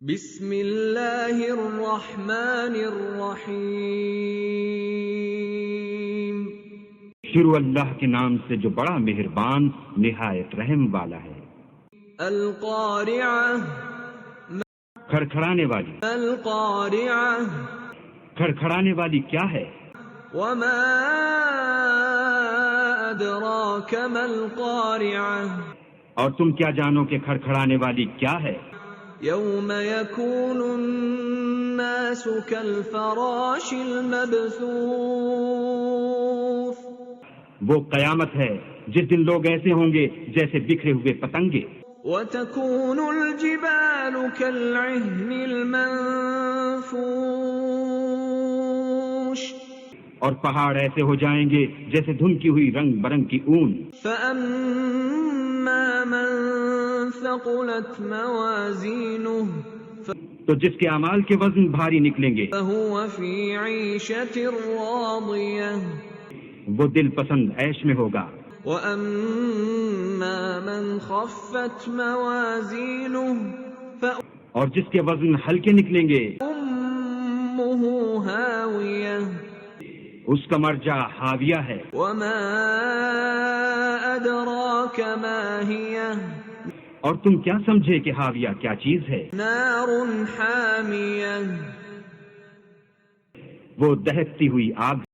بسم اللہ الرحمن الرحیم۔ شروع اللہ کے نام سے جو بڑا مہربان نہایت رحم والا ہے۔ القارعہ، کھڑکھڑانے والی۔ القارعہ، کھڑکھڑانے والی کیا ہے؟ وما ادراک ما القارعہ، اور تم کیا جانو کہ کھڑکھڑانے والی کیا ہے؟ یوم یکون الناس کالفراش المبثوث، وہ قیامت ہے جس دن لوگ ایسے ہوں گے جیسے بکھرے ہوئے پتنگے۔ وتكون الجبال كالعهن المنفوش، اور پہاڑ ایسے ہو جائیں گے جیسے دھنکی ہوئی رنگ برنگ کی اون۔ فأما من ثقلت موازینه تو جس کے اعمال کے وزن بھاری نکلیں گے فهو في عيشة راضية، وہ دل پسند عیش میں ہوگا۔ وأما من خفت موازینه اور جس کے وزن ہلکے نکلیں گے فأمه هاوية، اس کا مرجع حاویہ ہے۔ وما أدراك ما هي، اور تم کیا سمجھے کہ حاویہ کیا چیز ہے؟ نار حامیہ، وہ دہکتی ہوئی آگ